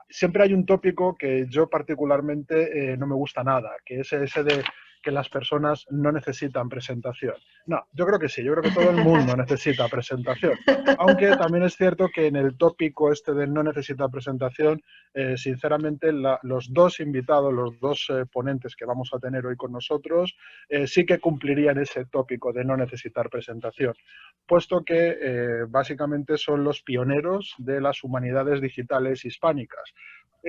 Siempre hay un tópico que yo particularmente no me gusta nada, que es ese de que las personas no necesitan presentación. No, yo creo que sí, yo creo que todo el mundo necesita presentación. Aunque también es cierto que en el tópico este de no necesita presentación, sinceramente los dos invitados, los dos ponentes que vamos a tener hoy con nosotros, sí que cumplirían ese tópico de no necesitar presentación, puesto que básicamente son los pioneros de las humanidades digitales hispánicas.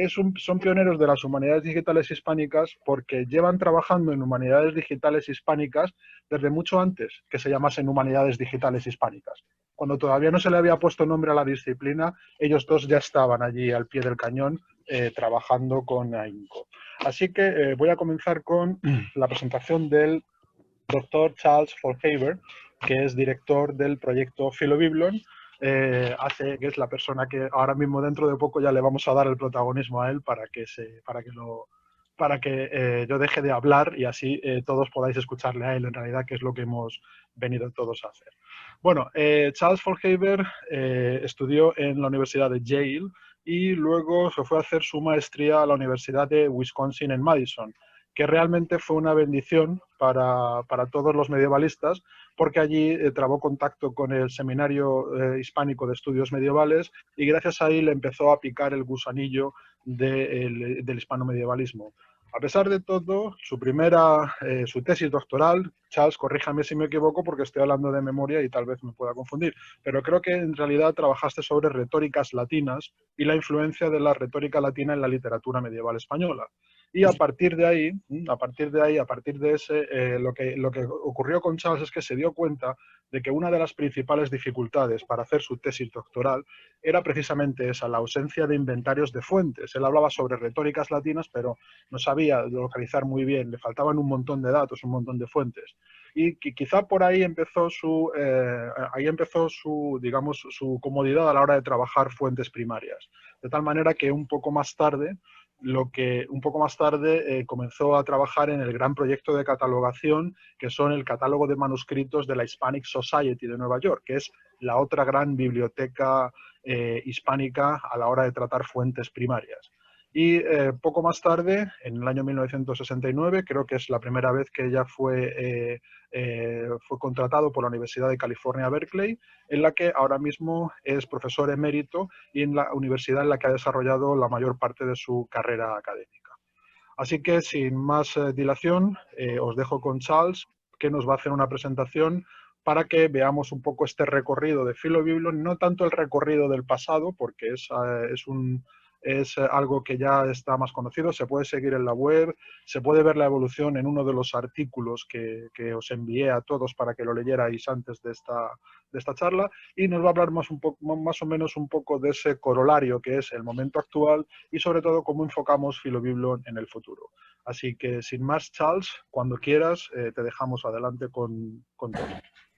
Son pioneros de las humanidades digitales hispánicas porque llevan trabajando en humanidades digitales hispánicas desde mucho antes que se llamasen humanidades digitales hispánicas. Cuando todavía no se le había puesto nombre a la disciplina, ellos dos ya estaban allí al pie del cañón trabajando con ahínco. Así que voy a comenzar con la presentación del doctor Charles Folhaber, que es director del proyecto Philobiblon, que es la persona que ahora mismo dentro de poco ya le vamos a dar el protagonismo a él para que yo deje de hablar y así todos podáis escucharle a él en realidad, que es lo que hemos venido todos a hacer. Bueno, Charles Folhaber estudió en la Universidad de Yale y luego se fue a hacer su maestría a la Universidad de Wisconsin en Madison, que realmente fue una bendición para todos los medievalistas, porque allí trabó contacto con el Seminario Hispánico de Estudios Medievales y gracias a ahí le empezó a picar el gusanillo del hispano-medievalismo. A pesar de todo, su tesis doctoral, Charles, corríjame si me equivoco porque estoy hablando de memoria y tal vez me pueda confundir, pero creo que en realidad trabajaste sobre retóricas latinas y la influencia de la retórica latina en la literatura medieval española. Y a partir de ahí, lo que ocurrió con Charles es que se dio cuenta de que una de las principales dificultades para hacer su tesis doctoral era precisamente esa, la ausencia de inventarios de fuentes. Él hablaba sobre retóricas latinas, pero no sabía localizar muy bien, le faltaban un montón de datos, un montón de fuentes. Y quizá por ahí empezó digamos, su comodidad a la hora de trabajar fuentes primarias. De tal manera que un poco más tarde comenzó a trabajar en el gran proyecto de catalogación que son el catálogo de manuscritos de la Hispanic Society de Nueva York, que es la otra gran biblioteca hispánica a la hora de tratar fuentes primarias. Y poco más tarde, en el año 1969, creo que es la primera vez que ella fue contratado por la Universidad de California, Berkeley, en la que ahora mismo es profesor emérito y en la universidad en la que ha desarrollado la mayor parte de su carrera académica. Así que, sin más dilación, os dejo con Charles, que nos va a hacer una presentación para que veamos un poco este recorrido de Philobiblon, no tanto el recorrido del pasado, porque es algo que ya está más conocido, se puede seguir en la web, se puede ver la evolución en uno de los artículos que os envié a todos para que lo leyerais antes de esta charla, y nos va a hablar más o menos un poco de ese corolario que es el momento actual y sobre todo cómo enfocamos Philobiblon en el futuro. Así que sin más, Charles, cuando quieras te dejamos adelante con todo.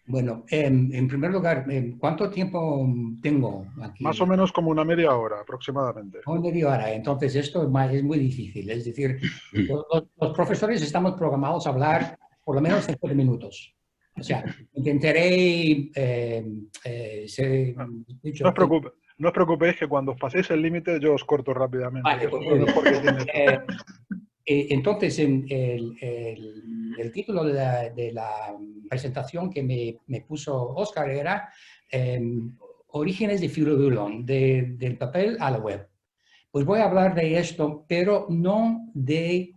Bueno, en primer lugar, ¿cuánto tiempo tengo aquí? Más o menos como una media hora aproximadamente. Una media hora. Entonces, esto es muy difícil. Es decir, los profesores estamos programados a hablar por lo menos 5 minutos. O sea, intentaré... no os preocupéis que cuando os paséis el límite yo os corto rápidamente. Vale, pues muy entonces, el título de la presentación que me puso Oscar era Orígenes de Philobiblon, del papel a la web. Pues voy a hablar de esto, pero no del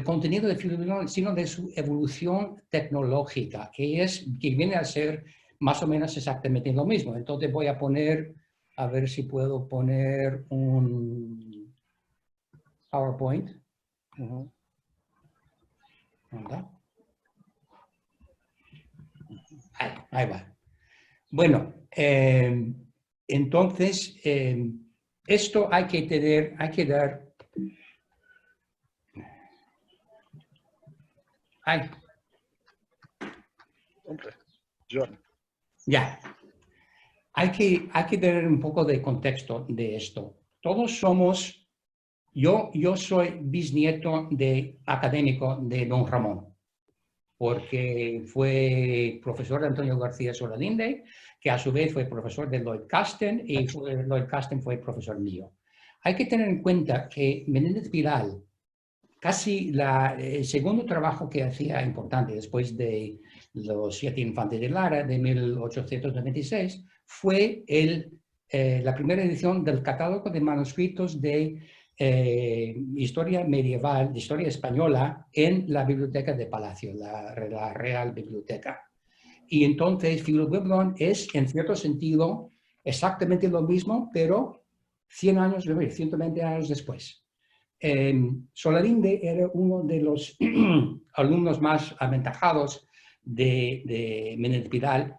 contenido de Philobiblon, sino de su evolución tecnológica, que viene a ser más o menos exactamente lo mismo. Entonces voy a poner, a ver si puedo poner un PowerPoint. ¿Anda? Ahí va. Bueno, entonces, esto hay que dar... Ay. Hombre, John. Ya. Hay que dar un poco de contexto de esto. Todos somos... Yo soy bisnieto académico de Don Ramón, porque fue profesor de Antonio García Solalinde, que a su vez fue profesor de Lloyd Kasten, y Lloyd Kasten fue profesor mío. Hay que tener en cuenta que Menéndez Pidal, casi el segundo trabajo que hacía importante después de los 7 infantes de Lara de 1896, fue la primera edición del catálogo de manuscritos de historia medieval, de historia española, en la biblioteca de Palacio, la Real Biblioteca. Y entonces Filobiblon es, en cierto sentido, exactamente lo mismo, pero 120 años después. Solalinde era uno de los alumnos más aventajados de Menéndez Pidal.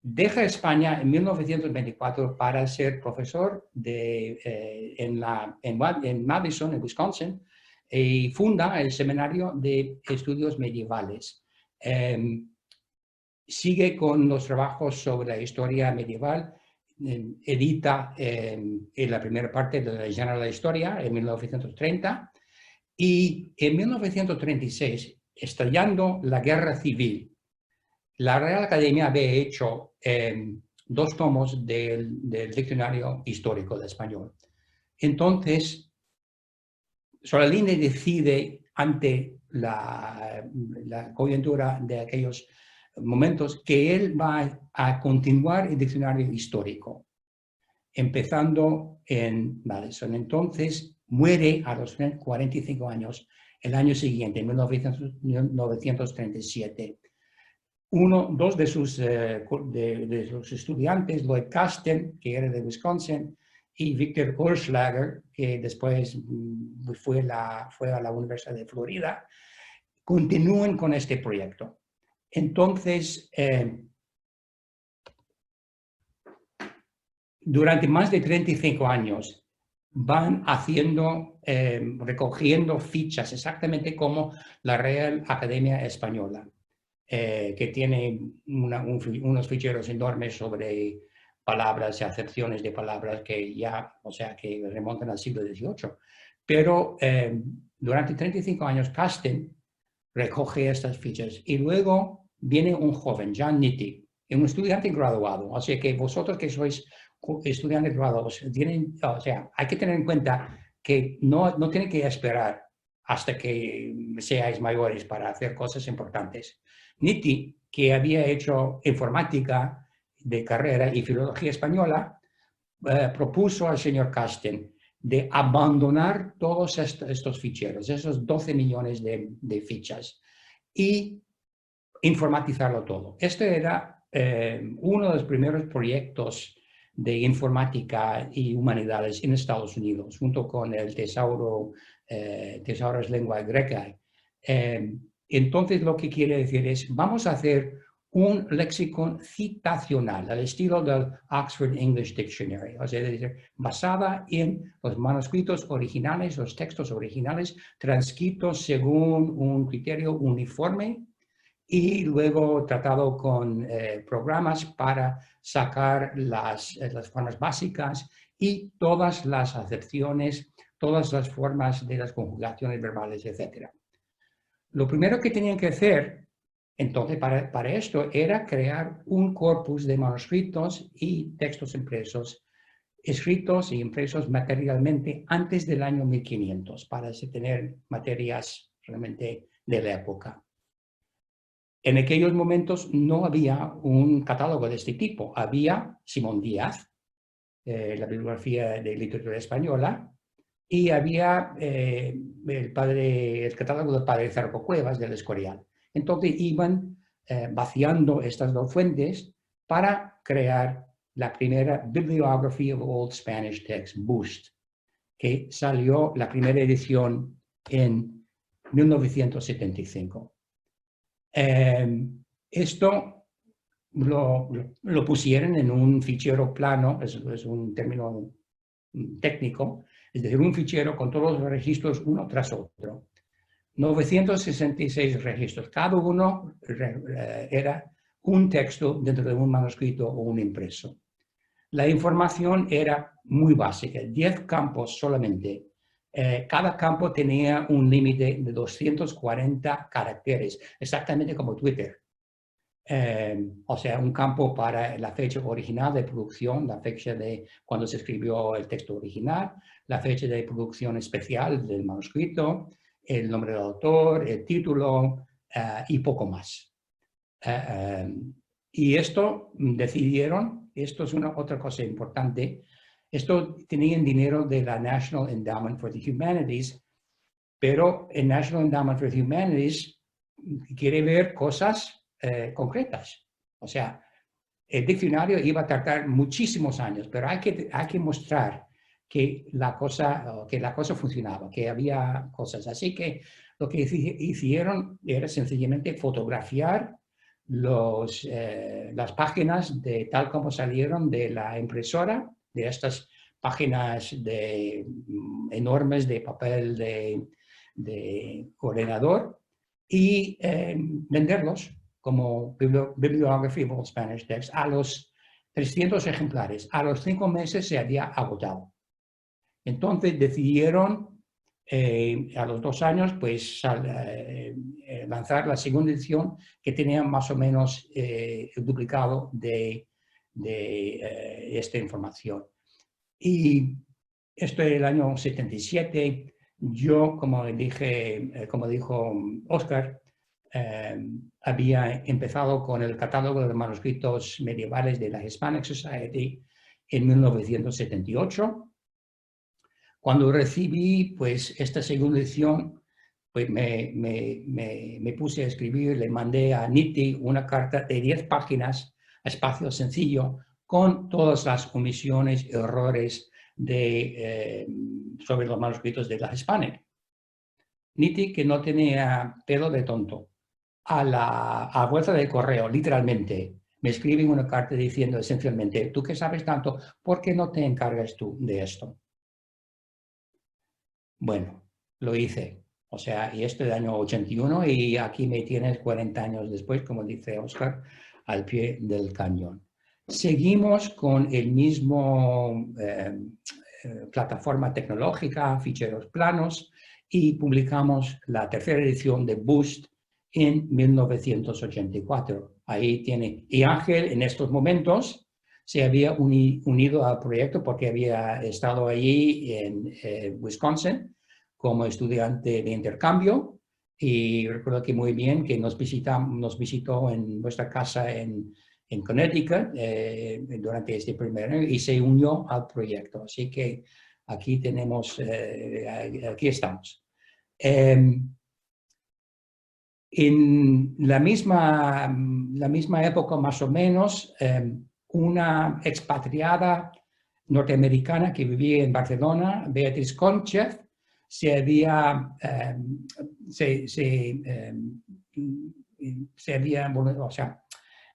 Deja España en 1924 para ser profesor en Madison, en Wisconsin, y funda el Seminario de Estudios Medievales. Sigue con los trabajos sobre la historia medieval, edita en la primera parte de la General Historia en 1930, y en 1936, estallando la Guerra Civil, la Real Academia había hecho 2 tomos del Diccionario Histórico de Español. Entonces, Solalinde decide, ante la coyuntura de aquellos momentos, que él va a continuar el diccionario histórico, empezando en Madison. Entonces, muere a los 45 años el año siguiente, en 1937. Dos de sus estudiantes, Lloyd Kasten, que era de Wisconsin, y Victor Urschlager, que después fue a la Universidad de Florida, continúan con este proyecto. Entonces, durante más de 35 años van recogiendo fichas, exactamente como la Real Academia Española, que tiene unos ficheros enormes sobre palabras y acepciones de palabras que que remontan al siglo XVIII. Pero durante 35 años, Kasten recoge estas fichas, y luego viene un joven, John Nitti, un estudiante graduado. Así que vosotros que sois estudiantes graduados, hay que tener en cuenta que no tienen que esperar hasta que seáis mayores para hacer cosas importantes. Nitti, que había hecho informática de carrera y filología española, propuso al señor Kasten de abandonar todos estos ficheros, esos 12 millones de fichas, y informatizarlo todo. Este era uno de los primeros proyectos de informática y humanidades en Estados Unidos, junto con el Tesauro es lengua greca. Entonces, lo que quiere decir es, vamos a hacer un léxico citacional, al estilo del Oxford English Dictionary, o sea, basada en los manuscritos originales, los textos originales, transcritos según un criterio uniforme, y luego tratado con programas para sacar las formas básicas y todas las acepciones, todas las formas de las conjugaciones verbales, etc. Lo primero que tenían que hacer, entonces, para esto, era crear un corpus de manuscritos y textos impresos, escritos y impresos materialmente antes del año 1500, para tener materias realmente de la época. En aquellos momentos no había un catálogo de este tipo. Había Simón Díaz, la bibliografía de literatura española, y había el catálogo del padre Zarco Cuevas del Escorial. Entonces iban vaciando estas 2 fuentes para crear la primera Bibliography of Old Spanish Texts, BOOST, que salió la primera edición en 1975. Esto lo pusieron en un fichero plano, es un término técnico, es decir, un fichero con todos los registros uno tras otro. 966 registros, cada uno era un texto dentro de un manuscrito o un impreso. La información era muy básica, 10 campos solamente. Cada campo tenía un límite de 240 caracteres, exactamente como Twitter. o sea, un campo para la fecha original de producción, la fecha de cuando se escribió el texto original, la fecha de producción especial del manuscrito, el nombre del autor, el título y poco más. Y esto decidieron, esto es otra cosa importante, esto tenían dinero de la National Endowment for the Humanities, pero el National Endowment for the Humanities quiere ver cosas concretas. O sea, el diccionario iba a tardar muchísimos años, pero hay que mostrar que la cosa funcionaba, que había cosas. Así que lo que hicieron era sencillamente fotografiar las páginas de tal como salieron de la impresora, de estas páginas enormes de papel de ordenador, y venderlos como Bibliography of Old Spanish Texts a los 300 ejemplares. A los 5 meses se había agotado. Entonces decidieron a los 2 años pues lanzar la segunda edición, que tenía más o menos el duplicado de esta información. Y esto era el año 77. Yo, como dijo Oscar, había empezado con el catálogo de manuscritos medievales de la Hispanic Society en 1978. Cuando recibí pues, esta segunda edición, pues me puse a escribir, le mandé a Nitti una carta de 10 páginas a espacio sencillo con todas las omisiones y errores sobre los manuscritos de la Hispanic. Nitti, que no tenía pelo de tonto, a la vuelta del correo, literalmente, me escribe una carta diciendo esencialmente, tú que sabes tanto, ¿por qué no te encargas tú de esto? Bueno, lo hice. O sea, y esto es del año 81 y aquí me tienes 40 años después, como dice Oscar, al pie del cañón. Seguimos con el mismo plataforma tecnológica, ficheros planos, y publicamos la tercera edición de Boost en 1984. Ahí tiene, y Ángel en estos momentos se había unido al proyecto porque había estado allí en Wisconsin como estudiante de intercambio, y recuerdo que muy bien que nos visitó en nuestra casa en Connecticut durante este primer año y se unió al proyecto. Así que aquí aquí estamos. En la misma época, más o menos, una expatriada norteamericana que vivía en Barcelona, Beatriz Conchev,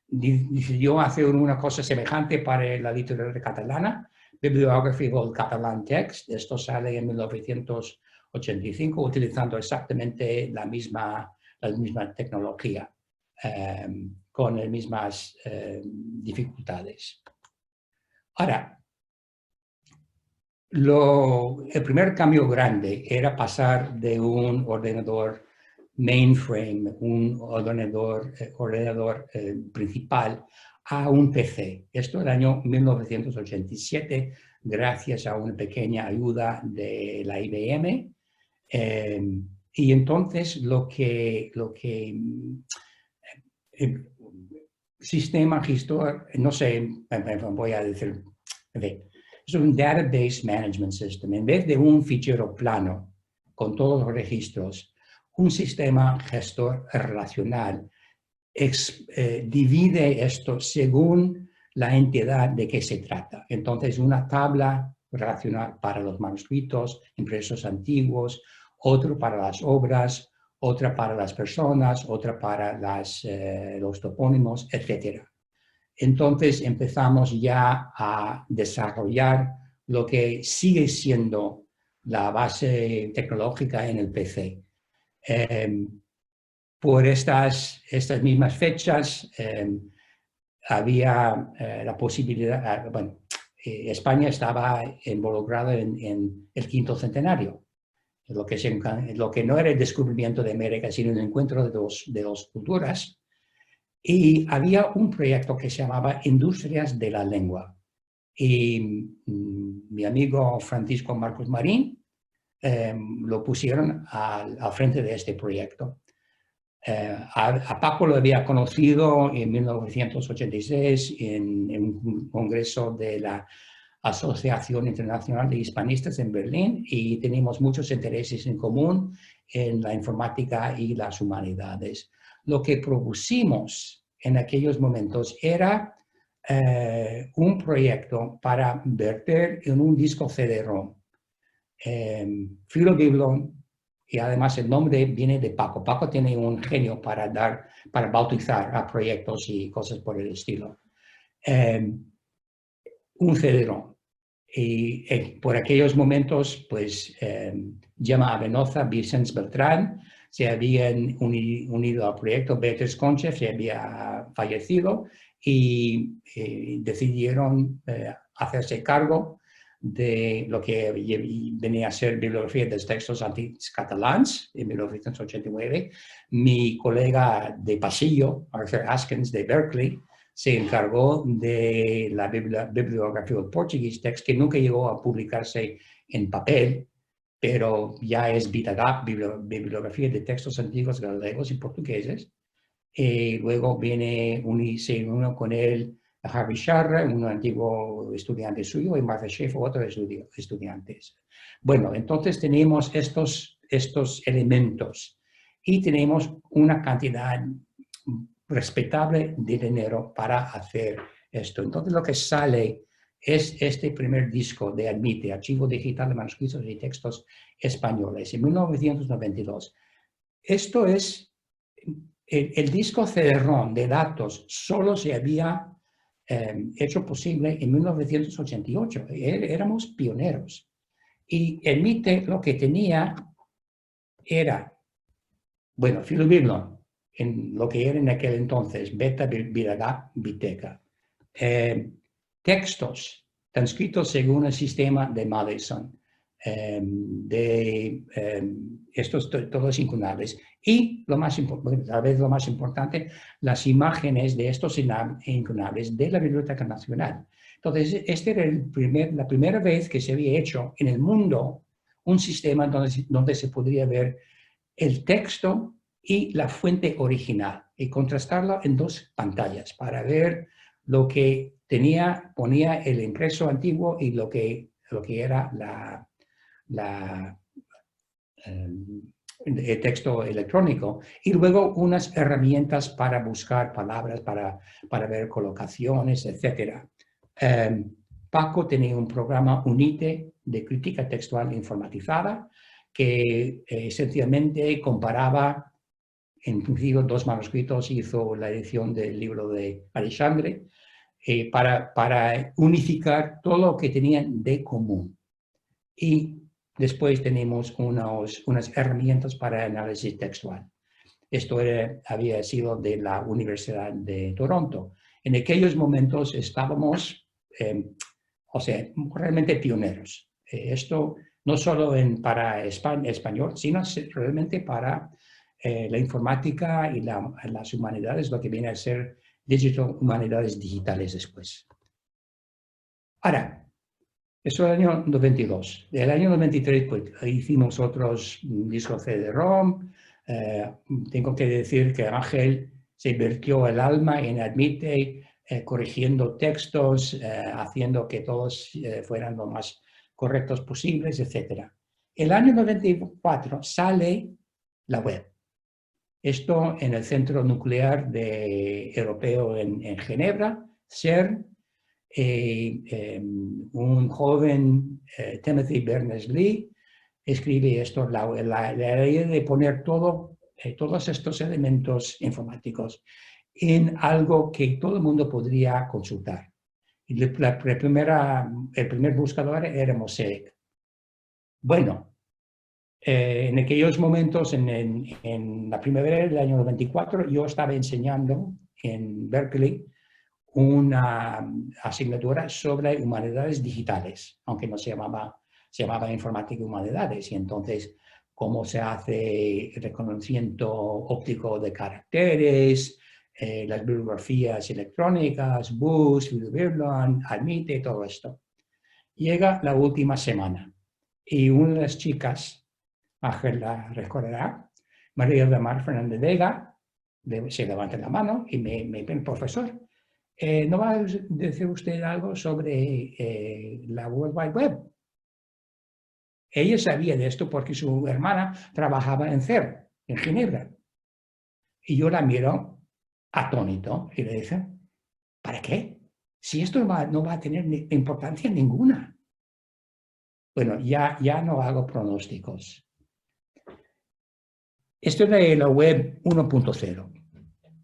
decidió hacer una cosa semejante para la literatura catalana, Bibliography of Old Catalan Text. Esto sale en 1985 utilizando exactamente la misma tecnología, con las mismas dificultades. Ahora, el primer cambio grande era pasar de un ordenador mainframe, un ordenador principal, a un PC. Esto en el año 1987, gracias a una pequeña ayuda de la IBM. Y entonces sistema gestor, no sé, voy a decir, es un database management system. En vez de un fichero plano con todos los registros, un sistema gestor relacional divide esto según la entidad de que se trata. Entonces, una tabla relacional para los manuscritos, impresos antiguos, otro para las obras, otra para las personas, otra para los topónimos, etc. Entonces empezamos ya a desarrollar lo que sigue siendo la base tecnológica en el PC. Por estas mismas fechas había la posibilidad, España estaba involucrada en el 5º centenario, lo que no era el descubrimiento de América, sino el encuentro de dos culturas. Y había un proyecto que se llamaba Industrias de la Lengua. Y mi amigo Francisco Marcos Marín lo pusieron al frente de este proyecto. A Paco lo había conocido en 1986 en un congreso de la Asociación Internacional de Hispanistas en Berlín, y tenemos muchos intereses en común en la informática y las humanidades. Lo que propusimos en aquellos momentos era un proyecto para verter en un disco CD-ROM Filobiblon, y además el nombre viene de Paco. Paco tiene un genio para bautizar a proyectos y cosas por el estilo. Un CD-ROM. Y por aquellos momentos, pues, Gemma Avenoza, Vicente Beltrán, se habían unido al proyecto. Beatriz Concha se había fallecido y decidieron hacerse cargo de lo que venía a ser bibliografía de textos antiguos catalans en 1989. Mi colega de pasillo, Arthur Askins de Berkeley, se encargó de la bibliografía del portugués text, que nunca llegó a publicarse en papel, pero ya es Vitagap, bibliografía de textos antiguos galegos y portugueses. Y luego se unió con él Harvey Sharra, un antiguo estudiante suyo, y Martha Schaeffer, otros estudiantes. Bueno, entonces tenemos estos elementos y tenemos una cantidad respetable de dinero para hacer esto. Entonces lo que sale es este primer disco de Admite, Archivo Digital de Manuscritos y Textos Españoles, en 1992. Esto es, el disco CD-ROM de datos solo se había hecho posible en 1988. Éramos pioneros. Y Admite lo que tenía era, bueno, Filobiblon, en lo que era en aquel entonces, Beta Vitagap Viteca. Textos transcritos según el sistema de Madison, estos todos incunables. Y lo más importante, tal vez lo más importante, las imágenes de estos incunables de la Biblioteca Nacional. Entonces, esta era la primera vez que se había hecho en el mundo un sistema donde se podría ver el texto y la fuente original y contrastarlo en dos pantallas para ver lo que ponía el impreso antiguo y lo que era el texto electrónico, y luego unas herramientas para buscar palabras, para ver colocaciones, etc. Paco tenía un programa UNITE de crítica textual informatizada que esencialmente comparaba en principio dos manuscritos, hizo la edición del libro de Alexandre, para unificar todo lo que tenían de común. Y después tenemos unas herramientas para análisis textual. Esto había sido de la Universidad de Toronto. En aquellos momentos estábamos, realmente pioneros. Esto no solo para español, sino realmente para la informática y las humanidades, lo que viene a ser humanidades digitales después. Ahora, eso es el año 92. Del año 93 pues, hicimos otros discos CD-ROM. Tengo que decir que Ángel se vertió el alma en Admite, corrigiendo textos, haciendo que todos fueran lo más correctos posibles, etc. El año 94 sale la web. Esto en el Centro Nuclear Europeo en Ginebra, CERN. Un joven, Timothy Berners-Lee, escribe esto, la idea de poner todos estos elementos informáticos en algo que todo el mundo podría consultar. Y el primer buscador era Mosaic. Bueno, en aquellos momentos, en la primavera del año 94, yo estaba enseñando en Berkeley una asignatura sobre humanidades digitales, aunque no se llamaba informática y humanidades, y entonces cómo se hace reconocimiento óptico de caracteres, las bibliografías electrónicas, Boost, Filobiblon, Admite, todo esto. Llega la última semana y una de las chicas, Ángel la recordará, María del Mar Fernández Vega, se levanta la mano y me dice, profesor, ¿no va a decir usted algo sobre la World Wide Web? Ella sabía de esto porque su hermana trabajaba en CERN, en Ginebra. Y yo la miro atónito y le dice, ¿para qué? Si esto no va a tener importancia ninguna. Bueno, ya no hago pronósticos. Esto es de la web 1.0.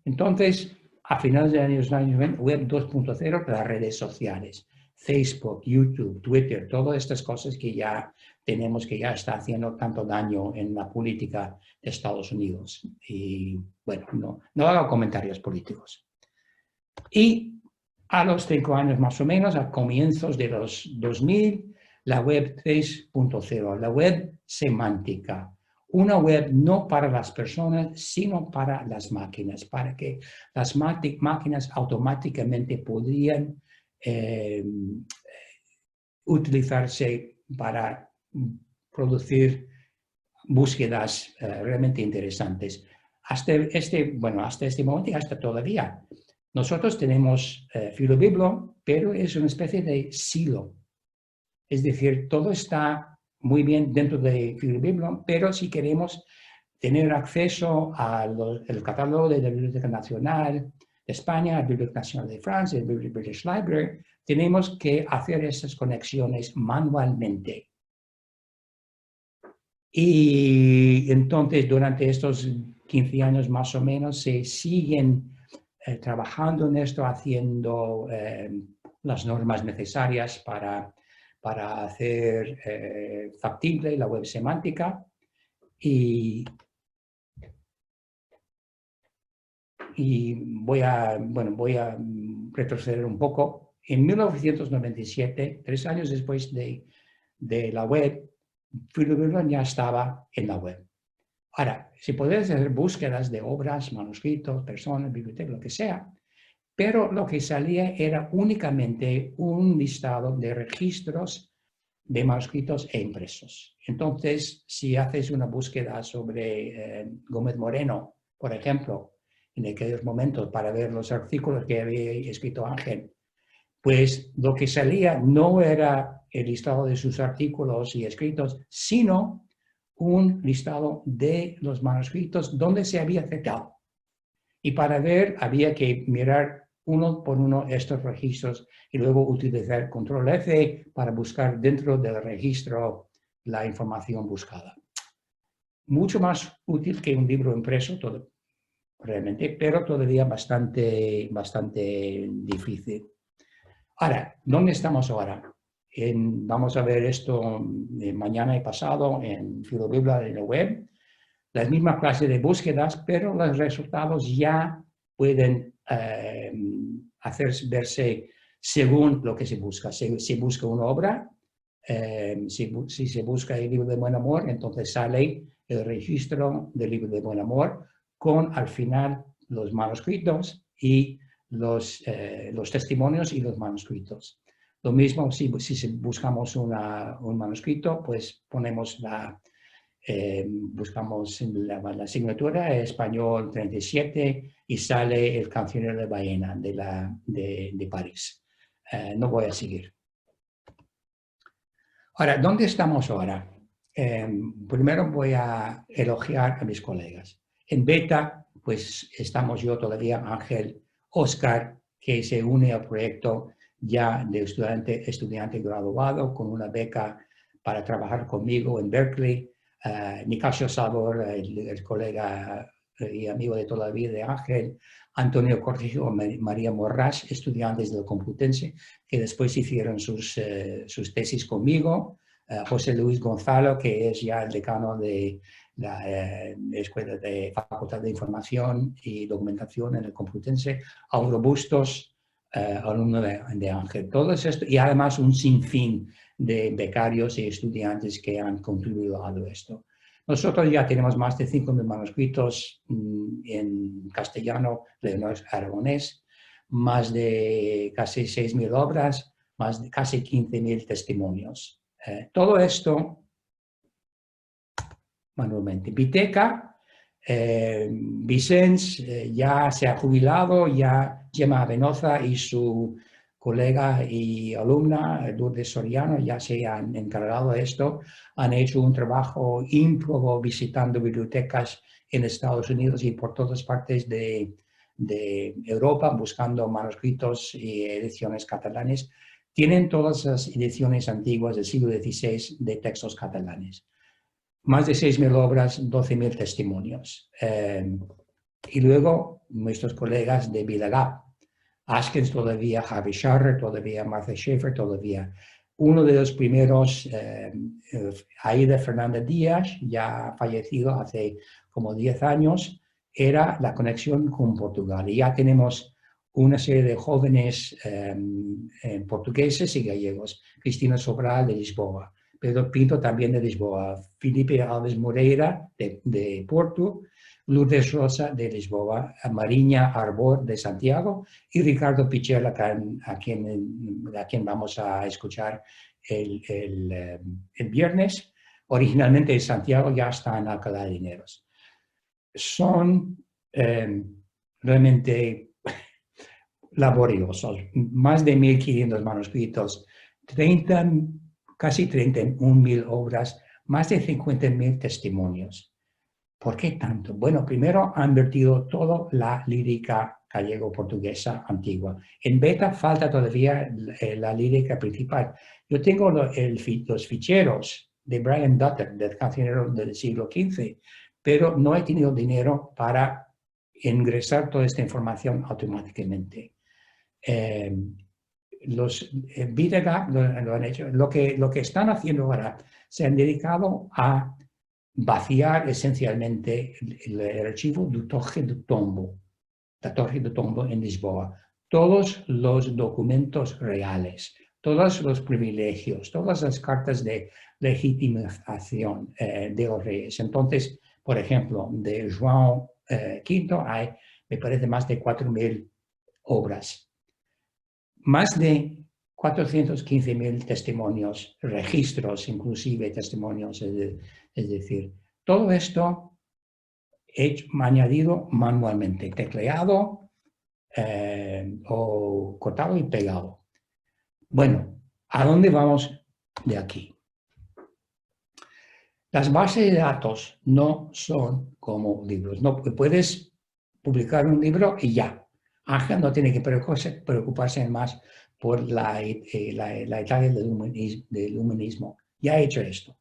Entonces, a finales de los años 90, web 2.0, las redes sociales, Facebook, YouTube, Twitter, todas estas cosas que ya tenemos, que ya está haciendo tanto daño en la política de Estados Unidos. Y bueno, no hago comentarios políticos. Y a los 5 años más o menos, a comienzos de los 2000, la web 3.0, la web semántica. Una web no para las personas, sino para las máquinas, para que las máquinas automáticamente podrían utilizarse para producir búsquedas realmente interesantes. Hasta este momento y hasta todavía. Nosotros tenemos Filobiblon, pero es una especie de silo. Es decir, todo está muy bien dentro de Filobiblon, pero si queremos tener acceso al catálogo de la Biblioteca Nacional de España, la Biblioteca Nacional de Francia, el British Library, tenemos que hacer esas conexiones manualmente. Y entonces, durante estos 15 años más o menos, se siguen trabajando en esto, haciendo las normas necesarias para hacer factible la web semántica y voy a retroceder un poco. En 1997, 3 años después de la web, Filobiblon ya estaba en la web. Ahora, si podéis hacer búsquedas de obras, manuscritos, personas, bibliotecas, lo que sea, pero lo que salía era únicamente un listado de registros de manuscritos e impresos. Entonces, si haces una búsqueda sobre Gómez Moreno, por ejemplo, en aquellos momentos para ver los artículos que había escrito Ángel, pues lo que salía no era el listado de sus artículos y escritos, sino un listado de los manuscritos donde se había acercado. Y para ver había que mirar uno por uno estos registros y luego utilizar control F para buscar dentro del registro la información buscada. Mucho más útil que un libro impreso, realmente, pero todavía bastante difícil. Ahora, ¿dónde estamos ahora? Vamos a ver esto mañana y pasado en Filobiblon en la web. Las mismas clases de búsquedas, pero los resultados ya pueden verse según lo que se busca. Si busca una obra, si se busca el libro de Buen Amor, entonces sale el registro del libro de Buen Amor con al final los manuscritos y los testimonios y los manuscritos. Lo mismo si buscamos un manuscrito, pues ponemos buscamos la asignatura español 37 y sale el Cancionero de Baena de París. No voy a seguir. Ahora, ¿dónde estamos ahora? Primero voy a elogiar a mis colegas. En beta, pues estamos yo todavía, Ángel, Óscar, que se une al proyecto ya de estudiante graduado con una beca para trabajar conmigo en Berkeley. Nicasio Sabor, el colega y amigo de toda la vida de Ángel, Antonio Cortijo, María Morras, estudiantes del Complutense, que después hicieron sus tesis conmigo, José Luis Gonzalo, que es ya el decano de la Escuela de Facultad de Información y Documentación en el Complutense, Auro Bustos, alumno de Ángel. Todo esto, y además un sinfín de becarios y estudiantes que han contribuido a esto. Nosotros ya tenemos más de 5.000 manuscritos en castellano, leonés, aragonés, más de casi 6.000 obras, más de casi 15.000 testimonios. Todo esto manualmente. Biteca, Vicens ya se ha jubilado, ya Gemma Venoza y su colega y alumna Lourdes Soriano ya se han encargado de esto, han hecho un trabajo ímprobo visitando bibliotecas en Estados Unidos y por todas partes de Europa buscando manuscritos y ediciones catalanes. Tienen todas las ediciones antiguas del siglo XVI de textos catalanes. Más de 6.000 obras, 12.000 testimonios. Y luego nuestros colegas de Vilagat, Askens todavía, Javi Scharrer todavía, Martha Schaefer todavía. Uno de los primeros, Aida Fernanda Díaz, ya fallecido hace como 10 años, era la conexión con Portugal. Y ya tenemos una serie de jóvenes portugueses y gallegos. Cristina Sobral de Lisboa, Pedro Pinto también de Lisboa, Felipe Alves Moreira de Porto, Lourdes Rosa de Lisboa, Mariña Arbor de Santiago y Ricardo Pichel, a quien vamos a escuchar el viernes. Originalmente de Santiago, ya está en Alcalá de Henares. Son realmente laboriosos, más de 1.500 manuscritos, casi 31.000 obras, más de 50.000 testimonios. ¿Por qué tanto? Bueno, primero han vertido toda la lírica gallego-portuguesa antigua. En beta falta todavía la lírica principal. Yo tengo los ficheros de Brian Dutter, del cancionero del siglo XV, pero no he tenido dinero para ingresar toda esta información automáticamente. Los Vidagat lo han hecho. Lo que están haciendo ahora, se han dedicado a vaciar esencialmente el archivo da Torre do Tombo en Lisboa. Todos los documentos reales, todos los privilegios, todas las cartas de legitimación de los reyes. Entonces, por ejemplo, de João V hay, me parece, más de 4.000 obras. Más de 415.000 testimonios, registros, inclusive testimonios, es decir, todo esto añadido manualmente, tecleado o cortado y pegado. Bueno, ¿a dónde vamos de aquí? Las bases de datos no son como libros. No puedes publicar un libro y ya. Ángel no tiene que preocuparse más por la Italia del humanismo. Ya ha hecho esto.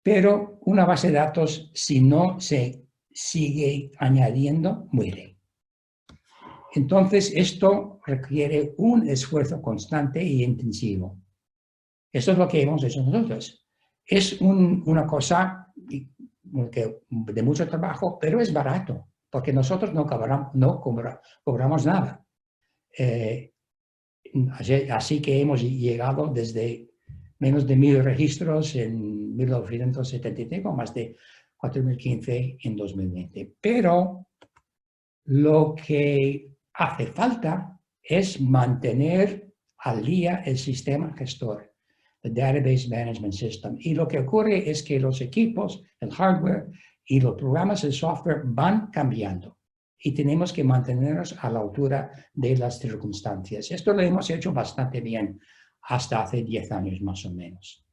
Pero una base de datos, si no se sigue añadiendo, muere. Entonces, esto requiere un esfuerzo constante e intensivo. Esto es lo que hemos hecho nosotros. Es una cosa de mucho trabajo, pero es barato, porque nosotros no cobramos nada. Así que hemos llegado desde menos de 1.000 registros en 1975, más de 4.015 en 2020. Pero lo que hace falta es mantener al día el sistema gestor, el Database Management System. Y lo que ocurre es que los equipos, el hardware y los programas, el software van cambiando. Y tenemos que mantenernos a la altura de las circunstancias. Esto lo hemos hecho bastante bien hasta hace 10 años más o menos.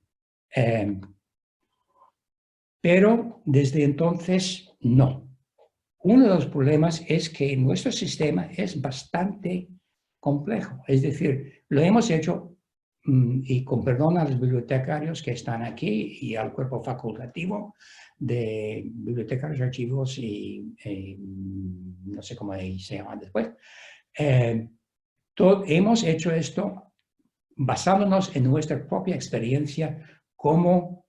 Pero desde entonces, no. Uno de los problemas es que nuestro sistema es bastante complejo. Es decir, lo hemos hecho, y con perdón a los bibliotecarios que están aquí y al cuerpo facultativo de bibliotecarios, archivos y no sé cómo se llaman después. Hemos hecho esto basándonos en nuestra propia experiencia como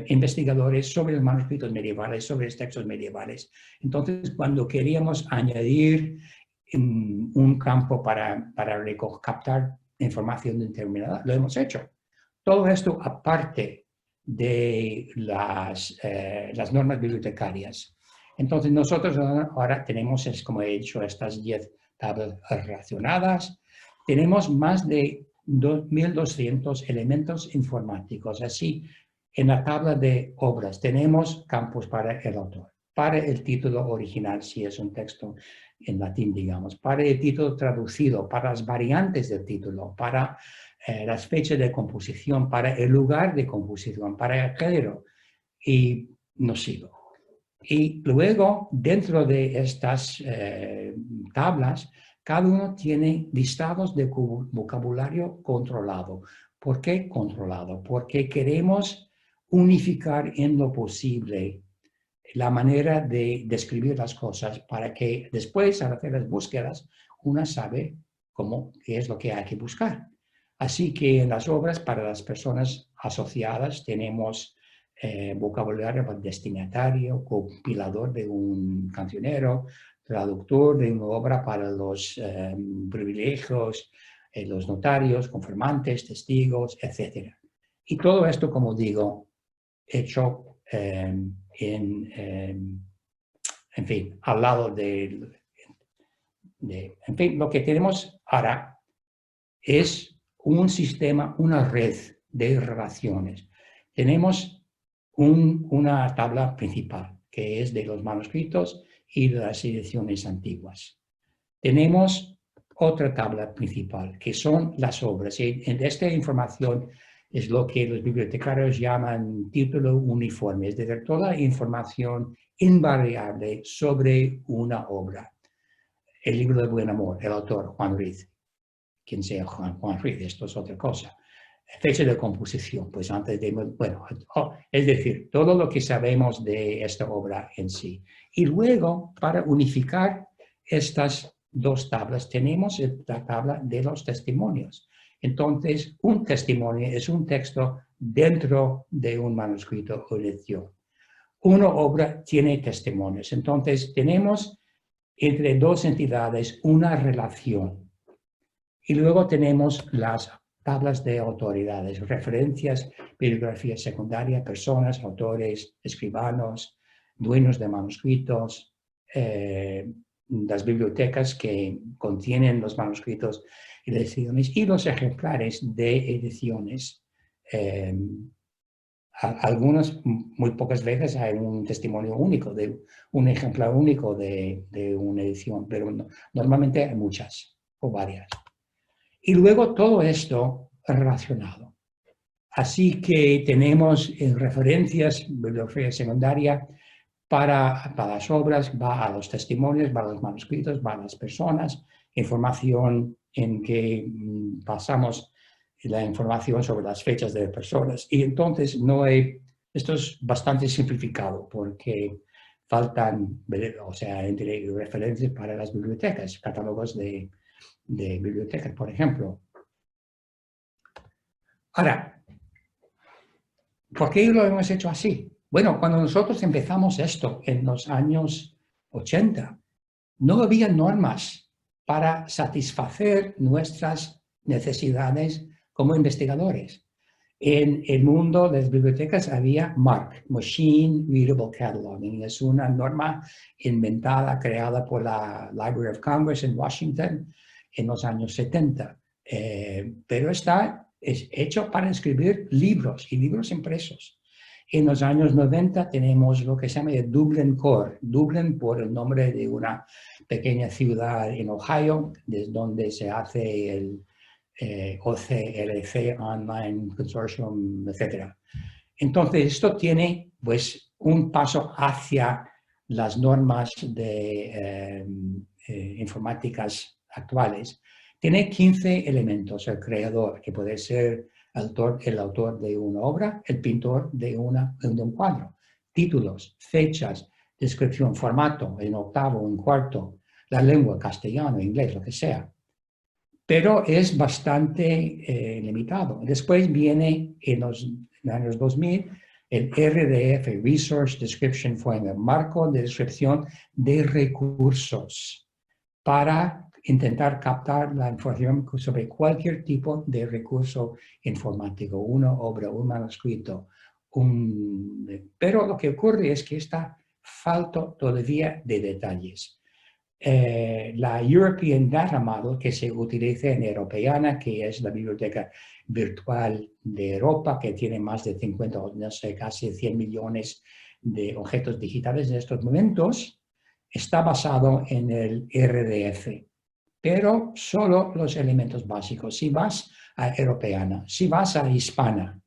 investigadores sobre los manuscritos medievales, sobre los textos medievales. Entonces, cuando queríamos añadir un campo para captar información determinada, lo hemos hecho. Todo esto aparte de las normas bibliotecarias. Entonces nosotros ahora tenemos, como he dicho, estas 10 tablas relacionadas. Tenemos más de 2.200 elementos informáticos. Así, en la tabla de obras tenemos campos para el autor, para el título original, si es un texto en latín, digamos, para el título traducido, para las variantes del título, para las fechas de composición, para el lugar de composición, para el género, y no sigo. Y luego, dentro de estas tablas, cada uno tiene listados de vocabulario controlado. ¿Por qué controlado? Porque queremos unificar en lo posible la manera de describir las cosas para que después, al hacer las búsquedas, uno sabe qué es lo que hay que buscar. Así que en las obras para las personas asociadas tenemos vocabulario para destinatario, compilador de un cancionero, traductor de una obra para los privilegios, los notarios, confirmantes, testigos, etc. Y todo esto, como digo, hecho en fin, al lado en fin, lo que tenemos ahora es un sistema, una red de relaciones. Tenemos una tabla principal, que es de los manuscritos y de las ediciones antiguas. Tenemos otra tabla principal, que son las obras. Y en esta información es lo que los bibliotecarios llaman título uniforme, es decir, toda información invariable sobre una obra. El libro de Buen Amor, el autor Juan Ruiz, quien sea Juan Ruiz, esto es otra cosa. Fecha de composición, pues antes de, bueno, es decir, todo lo que sabemos de esta obra en sí. Y luego, para unificar estas dos tablas, tenemos la tabla de los testimonios. Entonces, un testimonio es un texto dentro de un manuscrito o edición. Una obra tiene testimonios. Entonces, tenemos entre dos entidades una relación. Y luego tenemos las tablas de autoridades, referencias, bibliografía secundaria, personas, autores, escribanos, dueños de manuscritos, las bibliotecas que contienen los manuscritos y las ediciones, y los ejemplares de ediciones. Algunas, muy pocas veces hay un testimonio único, un ejemplar único de una edición, pero normalmente hay muchas o varias. Y luego todo esto relacionado. Así que tenemos referencias, bibliografía secundaria para las obras, va a los testimonios, va a los manuscritos, va a las personas, información en que pasamos la información sobre las fechas de personas. Y entonces esto es bastante simplificado porque faltan, o sea, entre referencias para las bibliotecas, catálogos de bibliotecas, por ejemplo. Ahora, ¿por qué lo hemos hecho así? Bueno, cuando nosotros empezamos esto en los años 80, no había normas para satisfacer nuestras necesidades como investigadores. En el mundo de las bibliotecas había MARC, Machine Readable Cataloging. Es una norma inventada, creada por la Library of Congress en Washington en los años 70. Pero es hecho para escribir libros y libros impresos. En los años 90 tenemos lo que se llama el Dublin Core. Dublin por el nombre de una pequeña ciudad en Ohio, desde donde se hace el OCLC, Online Consortium, etc. Entonces, esto tiene pues un paso hacia las normas de informáticas actuales. Tiene 15 elementos, el creador, que puede ser el autor de una obra, el pintor de un cuadro, títulos, fechas, descripción, formato, en octavo, en cuarto, la lengua, castellano, inglés, lo que sea. Pero es bastante limitado. Después viene en los años 2000 el RDF, Resource Description Framework, marco de descripción de recursos para intentar captar la información sobre cualquier tipo de recurso informático, una obra, un manuscrito, Pero lo que ocurre es que está falto todavía de detalles. La European Data Model, que se utiliza en Europeana, que es la biblioteca virtual de Europa, que tiene más de 50, no sé, casi 100 millones de objetos digitales en estos momentos, está basado en el RDF, pero solo los elementos básicos. Si vas a Europeana, si vas a Hispana,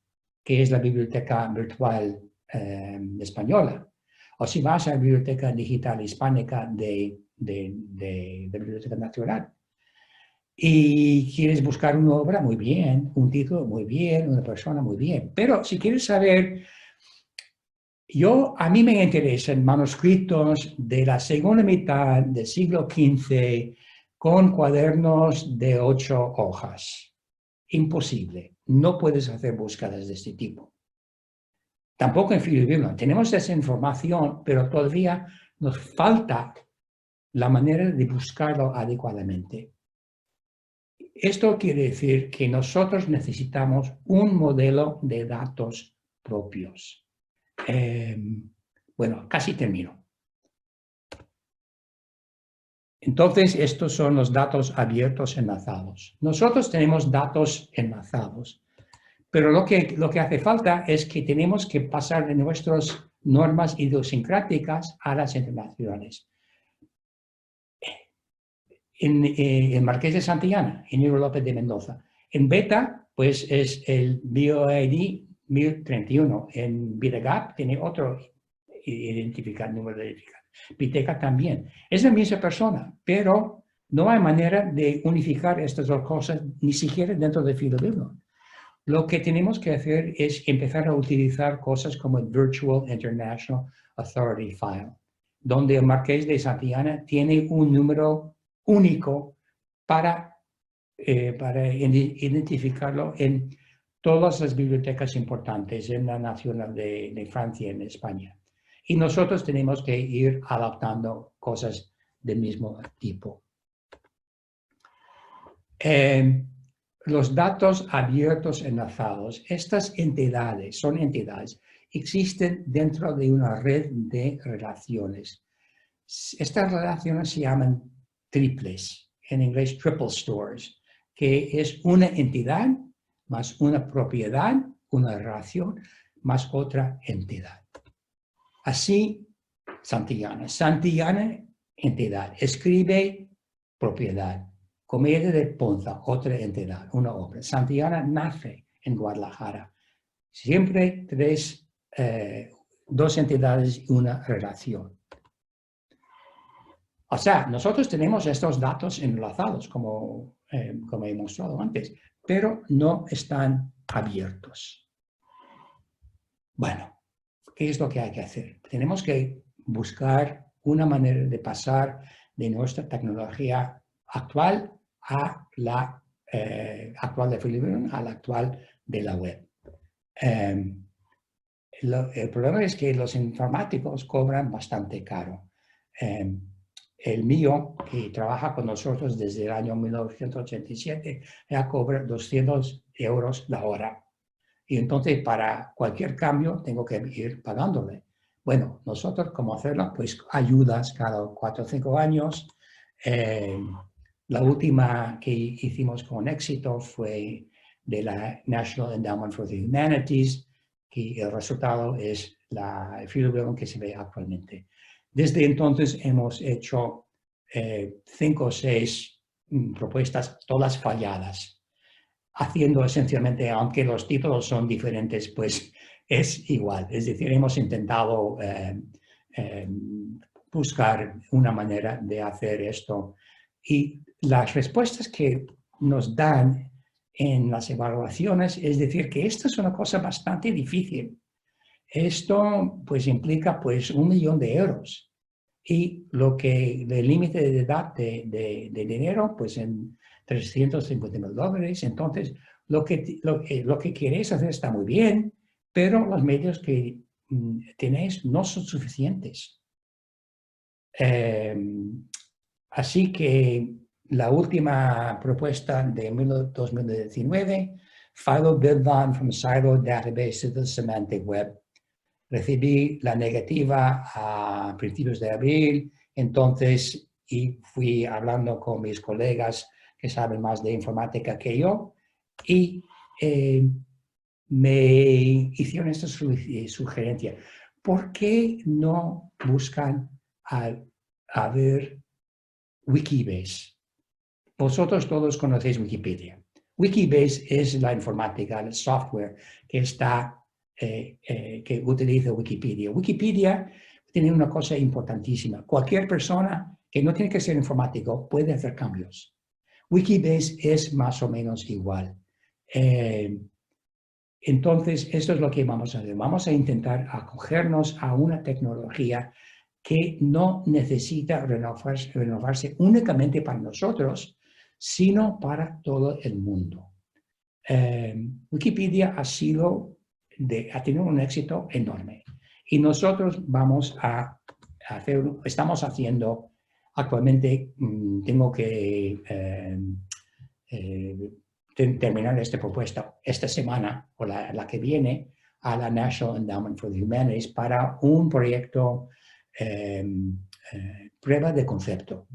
que es la biblioteca virtual española, o si vas a la biblioteca digital hispánica de Biblioteca Nacional, y quieres buscar una obra, muy bien, un título, muy bien, una persona, muy bien. Pero si quieres saber, a mí me interesan manuscritos de la segunda mitad del siglo XV con cuadernos de 8 hojas. Imposible. No puedes hacer búsquedas de este tipo. Tampoco en Filobiblon. Tenemos esa información, pero todavía nos falta la manera de buscarlo adecuadamente. Esto quiere decir que nosotros necesitamos un modelo de datos propios. Bueno, casi termino. Entonces, estos son los datos abiertos enlazados. Nosotros tenemos datos enlazados, pero lo que hace falta es que tenemos que pasar de nuestras normas idiosincráticas a las internacionales. En Marqués de Santillana, en Íñigo López de Mendoza. En beta, pues es el BioID 1031. En BitaGap tiene otro número de identificador. Piteca también. Es la misma persona, pero no hay manera de unificar estas dos cosas, ni siquiera dentro de Filobiblon. Lo que tenemos que hacer es empezar a utilizar cosas como el Virtual International Authority File, donde el Marqués de Santillana tiene un número único para identificarlo en todas las bibliotecas importantes, en la Nacional de Francia, en España. Y nosotros tenemos que ir adaptando cosas del mismo tipo. Los datos abiertos enlazados, estas entidades, son entidades, existen dentro de una red de relaciones. Estas relaciones se llaman triples, en inglés triple stores, que es una entidad más una propiedad, una relación, más otra entidad. Así, Santillana. Santillana, entidad. Escribe, propiedad. Comedia de Ponza, otra entidad, una obra. Santillana nace en Guadalajara. Siempre dos entidades y una relación. O sea, nosotros tenemos estos datos enlazados, como he mostrado antes, pero no están abiertos. Bueno, ¿qué es lo que hay que hacer? Tenemos que buscar una manera de pasar de nuestra tecnología actual a la actual de Filobiblon a la actual de la web. El problema es que los informáticos cobran bastante caro. El mío, que trabaja con nosotros desde el año 1987, ya cobra 200 euros la hora. Y entonces, para cualquier cambio, tengo que ir pagándole. Bueno, nosotros, ¿cómo hacerlo? Pues ayudas cada 4 o 5 años. La última que hicimos con éxito fue de la National Endowment for the Humanities, que el resultado es el Filobiblon que se ve actualmente. Desde entonces hemos hecho 5 o 6 propuestas, todas falladas, haciendo esencialmente, aunque los títulos son diferentes, pues es igual. Es decir, hemos intentado buscar una manera de hacer esto. Y las respuestas que nos dan en las evaluaciones, es decir, que esto es una cosa bastante difícil. Esto pues implica pues 1 millón de euros. Y el límite de edad de dinero, pues en $350,000. Entonces, lo que queréis hacer está muy bien, pero los medios que tenéis no son suficientes. Así que la última propuesta de 2019 PhyloBiblon from Silo Database to the Semantic Web. Recibí la negativa a principios de abril, entonces y fui hablando con mis colegas que saben más de informática que yo y me hicieron esta sugerencia. ¿Por qué no buscan a ver Wikibase? Vosotros todos conocéis Wikipedia. Wikibase es la informática, el software que utiliza Wikipedia. Wikipedia tiene una cosa importantísima. Cualquier persona que no tiene que ser informático puede hacer cambios. Wikibase es más o menos igual. Entonces, esto es lo que vamos a hacer. Vamos a intentar acogernos a una tecnología que no necesita renovarse únicamente para nosotros, sino para todo el mundo. Wikipedia ha tenido un éxito enorme y nosotros estamos haciendo actualmente, tengo que terminar esta propuesta esta semana o la que viene a la National Endowment for the Humanities para un proyecto prueba de concepto,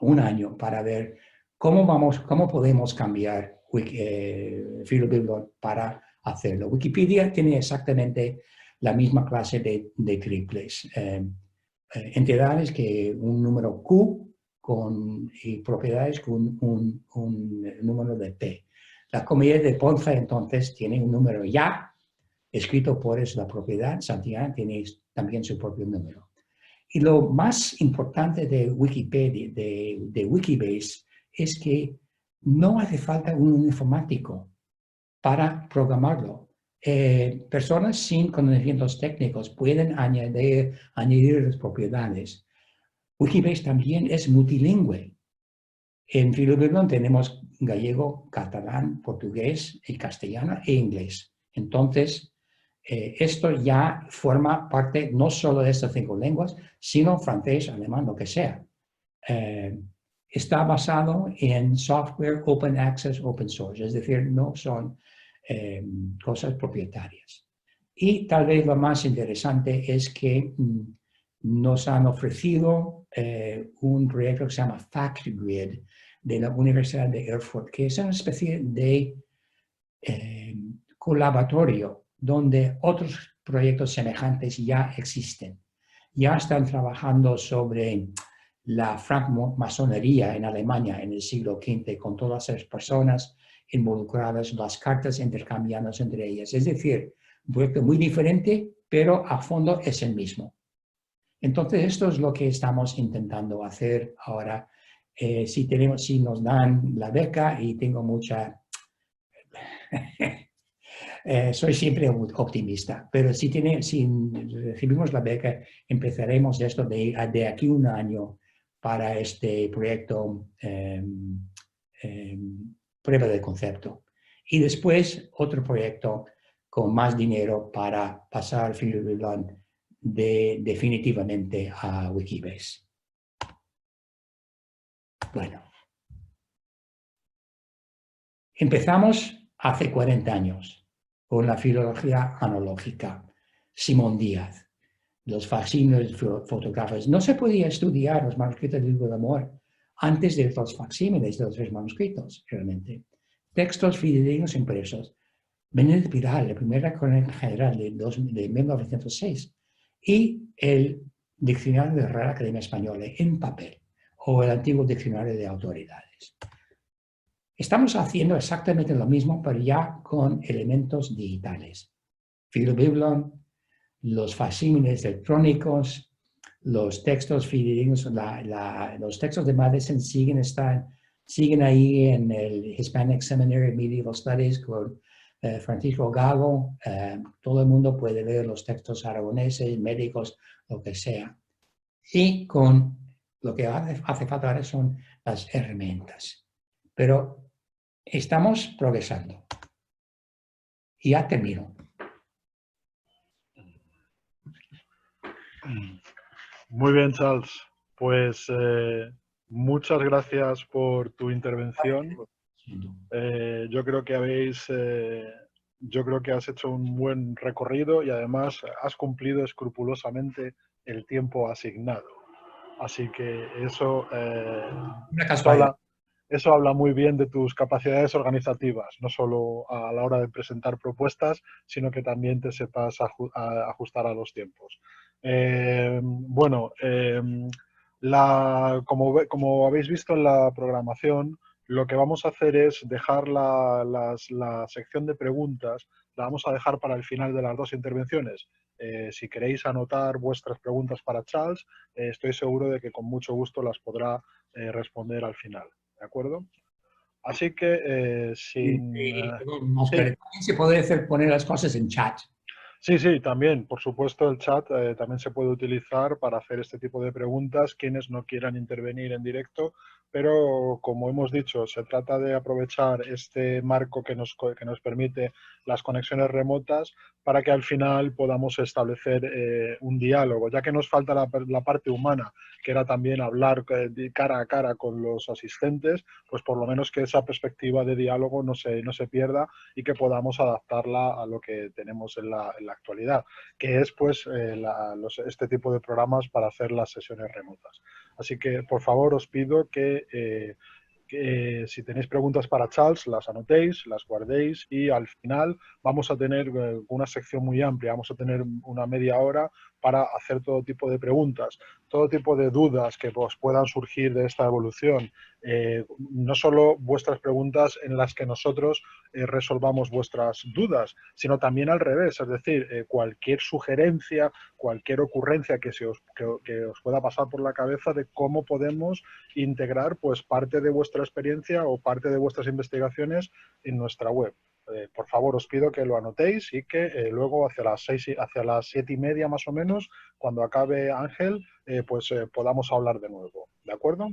un año para ver cómo podemos cambiar PhyloBiblon para hacerlo. Wikipedia tiene exactamente la misma clase de triples. Entidades que un número Q y propiedades con un número de P. La comunidad de Ponza entonces tiene un número ya, escrito por la propiedad. Santiago tiene también su propio número. Y lo más importante de Wikipedia, de Wikibase, es que no hace falta un informático para programarlo. Personas sin conocimientos técnicos pueden añadir las propiedades. Wikibase también es multilingüe. En PhyloBiblon tenemos gallego, catalán, portugués, castellano e inglés. Entonces, esto ya forma parte no solo de estas 5 lenguas, sino francés, alemán, lo que sea. Está basado en software open access, open source, es decir, no son cosas propietarias. Y tal vez lo más interesante es que nos han ofrecido un proyecto que se llama FactGrid de la Universidad de Erfurt, que es una especie de colaboratorio donde otros proyectos semejantes ya existen. Ya están trabajando sobre la francmasonería en Alemania en el siglo XV, con todas las personas involucradas, las cartas intercambiadas entre ellas. Es decir, un proyecto muy diferente, pero a fondo es el mismo. Entonces, esto es lo que estamos intentando hacer ahora. Si nos dan la beca, y tengo mucha... soy siempre optimista, pero si recibimos la beca, empezaremos esto de aquí un año para este proyecto prueba de concepto. Y después otro proyecto con más dinero para pasar PhyloBiblon definitivamente a Wikibase. Bueno, empezamos hace 40 años con la filología analógica. Simón Díaz, los facsímiles fotográficos. No se podía estudiar los manuscritos del libro de amor antes de los facsímiles de los 3 manuscritos, realmente. Textos fidedignos impresos. Menéndez Pidal, la primera crónica general de 1906, y el Diccionario de la Real Academia Española en papel, o el antiguo Diccionario de Autoridades. Estamos haciendo exactamente lo mismo, pero ya con elementos digitales. PhyloBiblon, los facsímiles electrónicos, los textos fidedignos, los textos de Madison siguen ahí en el Hispanic Seminary Medieval Studies con Francisco Gago. Todo el mundo puede leer los textos aragoneses, médicos, lo que sea. Y con lo que hace falta ahora son las herramientas. Pero estamos progresando. Y ya termino. Muy bien, Charles. Pues muchas gracias por tu intervención. Yo creo que yo creo que has hecho un buen recorrido y además has cumplido escrupulosamente el tiempo asignado. Así que Una eso casualidad. eso habla muy bien de tus capacidades organizativas, no solo a la hora de presentar propuestas, sino que también te sepas ajustar a los tiempos. Bueno, como habéis visto en la programación, lo que vamos a hacer es dejar la sección de preguntas, la vamos a dejar para el final de las dos intervenciones. Si queréis anotar vuestras preguntas para Charles, estoy seguro de que con mucho gusto las podrá responder al final. ¿De acuerdo? Así que Perdón, Oscar, sí, también se puede hacer poner las cosas en chat. sí, sí, también. Por supuesto, el chat también se puede utilizar para hacer este tipo de preguntas, quienes no quieran intervenir en directo, pero como hemos dicho, se trata de aprovechar este marco que nos permite las conexiones remotas para que al final podamos establecer un diálogo, ya que nos falta la parte humana, que era también hablar cara a cara con los asistentes, pues por lo menos que esa perspectiva de diálogo no se pierda y que podamos adaptarla a lo que tenemos en la actualidad, que es pues este tipo de programas para hacer las sesiones remotas. Así que por favor os pido que si tenéis preguntas para Charles, las anotéis, las guardéis y al final vamos a tener una sección muy amplia, vamos a tener una media hora para hacer todo tipo de preguntas, todo tipo de dudas que pues, puedan surgir de esta evolución. No solo vuestras preguntas en las que nosotros resolvamos vuestras dudas, sino también al revés, es decir, cualquier sugerencia, cualquier ocurrencia que os pueda pasar por la cabeza de cómo podemos integrar pues parte de vuestra experiencia o parte de vuestras investigaciones en nuestra web. Por favor, os pido que lo anotéis y que luego hacia las 7:30 más o menos, cuando acabe Ángel, podamos hablar de nuevo. ¿De acuerdo?